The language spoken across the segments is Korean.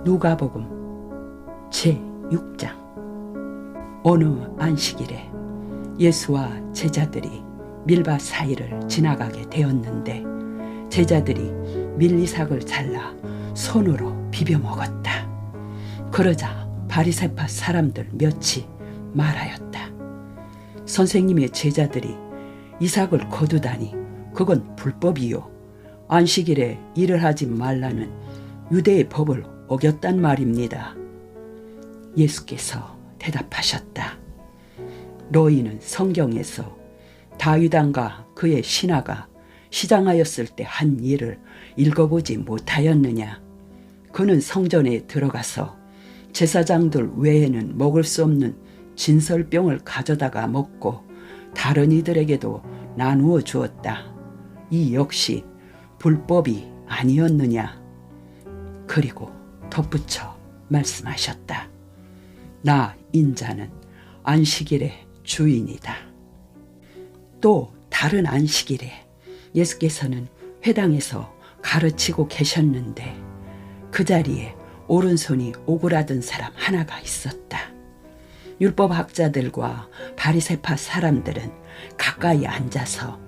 누가복음 제6장. 어느 안식일에 예수와 제자들이 밀밭 사이를 지나가게 되었는데 제자들이 밀리삭을 잘라 손으로 비벼 먹었다. 그러자 바리새파 사람들 몇이 말하였다. 선생님의 제자들이 이삭을 거두다니 그건 불법이요. 안식일에 일을 하지 말라는 유대의 법을 어겼단 말입니다. 예수께서 대답하셨다. 너희는 성경에서 다윗 왕과 그의 신하가 시장하였을 때 한 일을 읽어보지 못하였느냐? 그는 성전에 들어가서 제사장들 외에는 먹을 수 없는 진설병을 가져다가 먹고 다른 이들에게도 나누어 주었다. 이 역시 불법이 아니었느냐? 그리고 덧붙여 말씀하셨다. 나 인자는 안식일의 주인이다. 또 다른 안식일에 예수께서는 회당에서 가르치고 계셨는데 그 자리에 오른손이 오그라든 사람 하나가 있었다. 율법학자들과 바리새파 사람들은 가까이 앉아서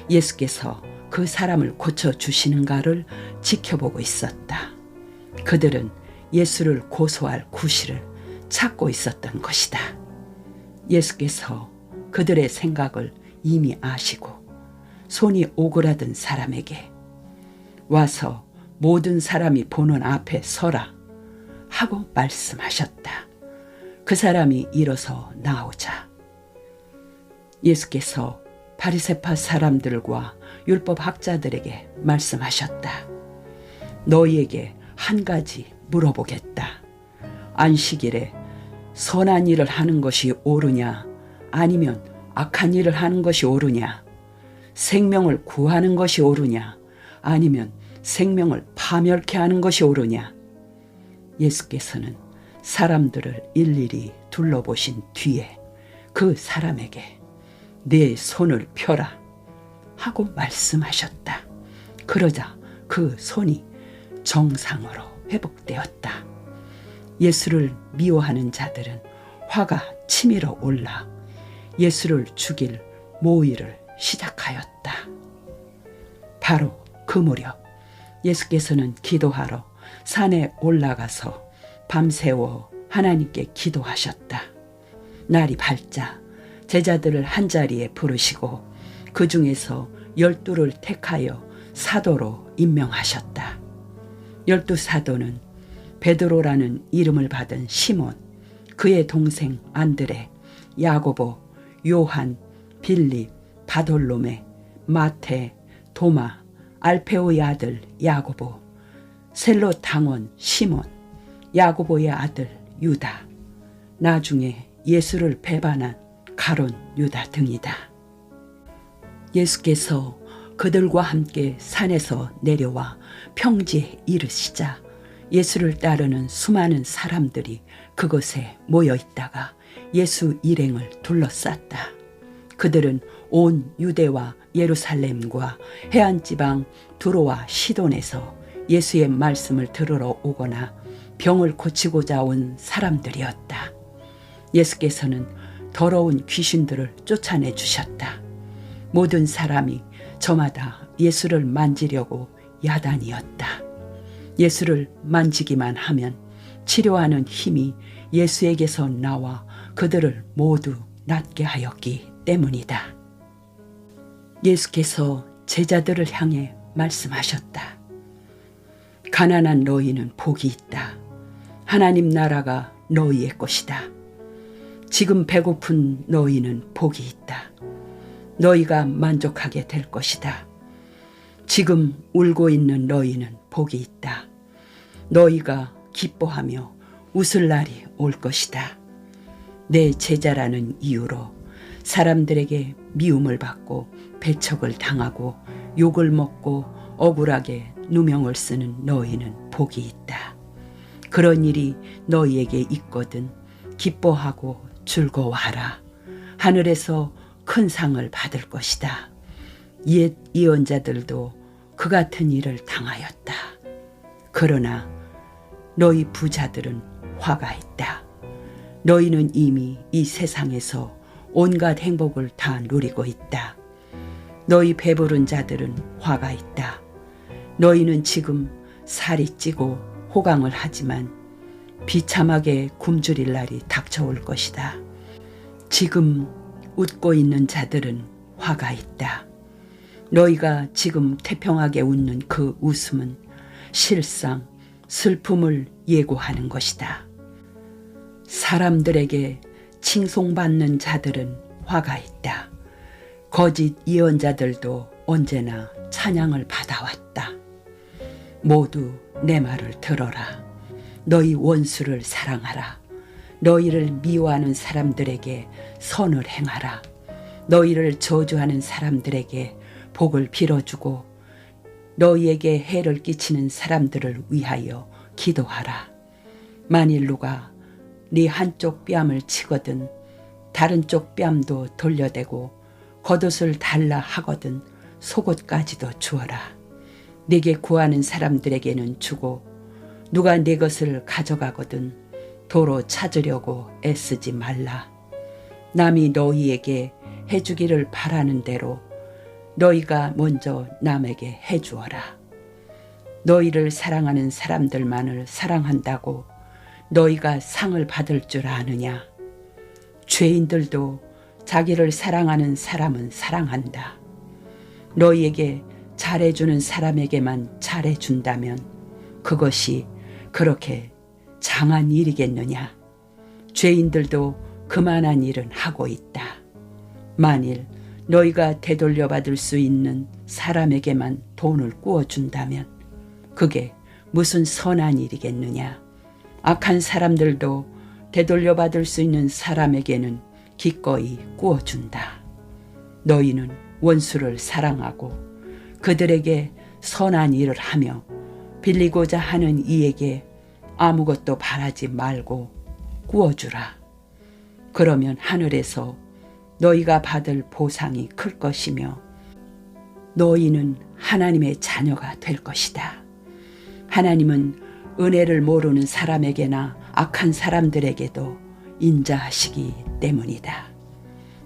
예수께서 그 사람을 고쳐주시는가를 지켜보고 있었다. 그들은 예수를 고소할 구실을 찾고 있었던 것이다. 예수께서 그들의 생각을 이미 아시고 손이 오그라든 사람에게 와서 모든 사람이 보는 앞에 서라 하고 말씀하셨다. 그 사람이 일어서 나오자 예수께서 바리새파 사람들과 율법학자들에게 말씀하셨다. 너희에게 한 가지 물어보겠다. 안식일에 선한 일을 하는 것이 옳으냐 아니면 악한 일을 하는 것이 옳으냐? 생명을 구하는 것이 옳으냐 아니면 생명을 파멸케 하는 것이 옳으냐? 예수께서는 사람들을 일일이 둘러보신 뒤에 그 사람에게 내 손을 펴라 하고 말씀하셨다. 그러자 그 손이 정상으로 회복되었다. 예수를 미워하는 자들은 화가 치밀어 올라 예수를 죽일 모의를 시작하였다. 바로 그 무렵 예수께서는 기도하러 산에 올라가서 밤새워 하나님께 기도하셨다. 날이 밝자 제자들을 한자리에 부르시고 그 중에서 12를 택하여 사도로 임명하셨다. 12 사도는 베드로라는 이름을 받은 시몬, 그의 동생 안드레, 야고보, 요한, 빌립, 바돌로메, 마태, 도마, 알페오의 아들 야고보, 셀롯 당원 시몬, 야고보의 아들 유다, 나중에 예수를 배반한 가룟 유다 등이다. 예수께서 그들과 함께 산에서 내려와 평지에 이르시자 예수를 따르는 수많은 사람들이 그곳에 모여 있다가 예수 일행을 둘러쌌다. 그들은 온 유대와 예루살렘과 해안지방 두로와 시돈에서 예수의 말씀을 들으러 오거나 병을 고치고자 온 사람들이었다. 예수께서는 더러운 귀신들을 쫓아내 주셨다. 모든 사람이 저마다 예수를 만지려고 야단이었다. 예수를 만지기만 하면 치료하는 힘이 예수에게서 나와 그들을 모두 낫게 하였기 때문이다. 예수께서 제자들을 향해 말씀하셨다. 가난한 너희는 복이 있다. 하나님 나라가 너희의 것이다. 지금 배고픈 너희는 복이 있다. 너희가 만족하게 될 것이다. 지금 울고 있는 너희는 복이 있다. 너희가 기뻐하며 웃을 날이 올 것이다. 내 제자라는 이유로 사람들에게 미움을 받고 배척을 당하고 욕을 먹고 억울하게 누명을 쓰는 너희는 복이 있다. 그런 일이 너희에게 있거든 기뻐하고 즐거워하라. 하늘에서 큰 상을 받을 것이다. 옛 예언자들도 그 같은 일을 당하였다. 그러나 너희 부자들은 화가 있다. 너희는 이미 이 세상에서 온갖 행복을 다 누리고 있다. 너희 배부른 자들은 화가 있다. 너희는 지금 살이 찌고 호강을 하지만 비참하게 굶주릴 날이 닥쳐올 것이다. 지금 웃고 있는 자들은 화가 있다. 너희가 지금 태평하게 웃는 그 웃음은 실상 슬픔을 예고하는 것이다. 사람들에게 칭송받는 자들은 화가 있다. 거짓 예언자들도 언제나 찬양을 받아왔다. 모두 내 말을 들어라. 너희 원수를 사랑하라. 너희를 미워하는 사람들에게 선을 행하라. 너희를 저주하는 사람들에게 복을 빌어주고 너희에게 해를 끼치는 사람들을 위하여 기도하라. 만일 누가 네 한쪽 뺨을 치거든 다른 쪽 뺨도 돌려대고 겉옷을 달라 하거든 속옷까지도 주어라. 네게 구하는 사람들에게는 주고 누가 네 것을 가져가거든 도로 찾으려고 애쓰지 말라. 남이 너희에게 해주기를 바라는 대로 너희가 먼저 남에게 해주어라. 너희를 사랑하는 사람들만을 사랑한다고 너희가 상을 받을 줄 아느냐? 죄인들도 자기를 사랑하는 사람은 사랑한다. 너희에게 잘해주는 사람에게만 잘해준다면 그것이 그렇게 장한 일이겠느냐? 죄인들도 그만한 일은 하고 있다. 만일 너희가 되돌려 받을 수 있는 사람에게만 돈을 꾸어준다면 그게 무슨 선한 일이겠느냐? 악한 사람들도 되돌려 받을 수 있는 사람에게는 기꺼이 꾸어준다. 너희는 원수를 사랑하고 그들에게 선한 일을 하며 빌리고자 하는 이에게 아무것도 바라지 말고 꾸어주라. 그러면 하늘에서 너희가 받을 보상이 클 것이며 너희는 하나님의 자녀가 될 것이다. 하나님은 은혜를 모르는 사람에게나 악한 사람들에게도 인자하시기 때문이다.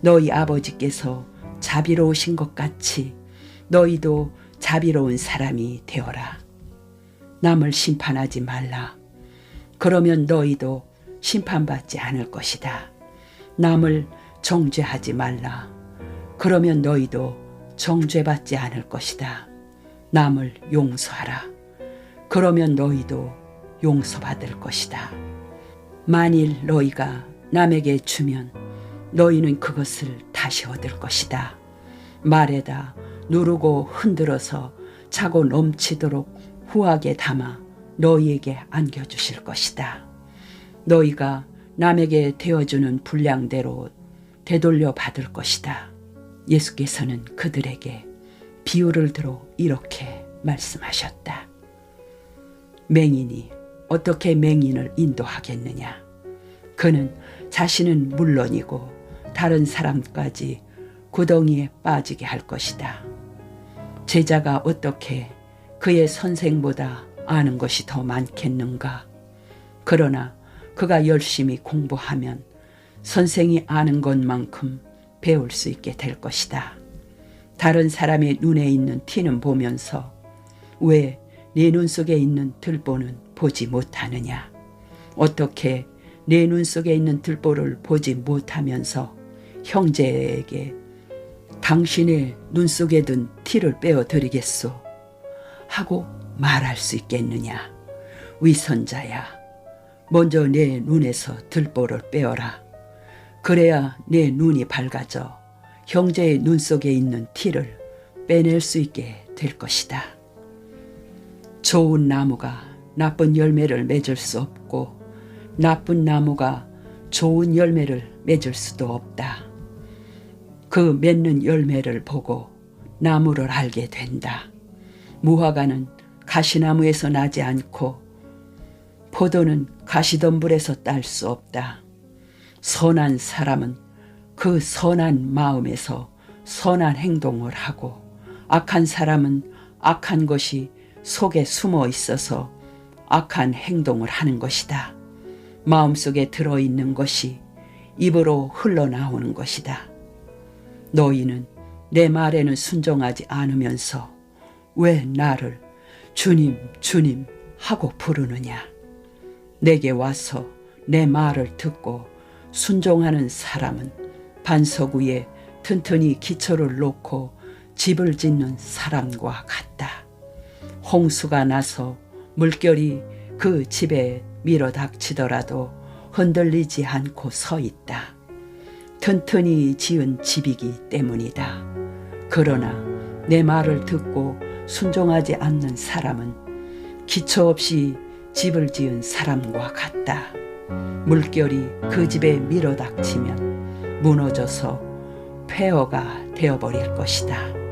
너희 아버지께서 자비로우신 것 같이 너희도 자비로운 사람이 되어라. 남을 심판하지 말라. 그러면 너희도 심판받지 않을 것이다. 남을 정죄하지 말라. 그러면 너희도 정죄받지 않을 것이다. 남을 용서하라. 그러면 너희도 용서받을 것이다. 만일 너희가 남에게 주면 너희는 그것을 다시 얻을 것이다. 말에다 누르고 흔들어서 차고 넘치도록 후하게 담아 너희에게 안겨주실 것이다. 너희가 남에게 되어주는 분량대로 되돌려 받을 것이다. 예수께서는 그들에게 비유를 들어 이렇게 말씀하셨다. 맹인이 어떻게 맹인을 인도하겠느냐? 그는 자신은 물론이고 다른 사람까지 구덩이에 빠지게 할 것이다. 제자가 어떻게 그의 선생보다 아는 것이 더 많겠는가? 그러나 그가 열심히 공부하면 선생이 아는 것만큼 배울 수 있게 될 것이다. 다른 사람의 눈에 있는 티는 보면서 왜 네 눈 속에 있는 들보는 보지 못하느냐? 어떻게 내 눈 속에 있는 들보를 보지 못하면서 형제에게 당신의 눈 속에 든 티를 빼어드리겠소? 하고 말할 수 있겠느냐? 위선자야, 먼저 내 눈에서 들보를 빼어라. 그래야 내 눈이 밝아져 형제의 눈 속에 있는 티를 빼낼 수 있게 될 것이다. 좋은 나무가 나쁜 열매를 맺을 수 없고 나쁜 나무가 좋은 열매를 맺을 수도 없다. 그 맺는 열매를 보고 나무를 알게 된다. 무화과는 가시나무에서 나지 않고 포도는 가시덤불에서 딸 수 없다. 선한 사람은 그 선한 마음에서 선한 행동을 하고 악한 사람은 악한 것이 속에 숨어 있어서 악한 행동을 하는 것이다. 마음속에 들어있는 것이 입으로 흘러나오는 것이다. 너희는 내 말에는 순종하지 않으면서 왜 나를 주님, 주님 하고 부르느냐? 내게 와서 내 말을 듣고 순종하는 사람은 반석 위에 튼튼히 기초를 놓고 집을 짓는 사람과 같다. 홍수가 나서 물결이 그 집에 밀어닥치더라도 흔들리지 않고 서 있다. 튼튼히 지은 집이기 때문이다. 그러나 내 말을 듣고 순종하지 않는 사람은 기초 없이 집을 지은 사람과 같다. 물결이 그 집에 밀어닥치면 무너져서 폐허가 되어버릴 것이다.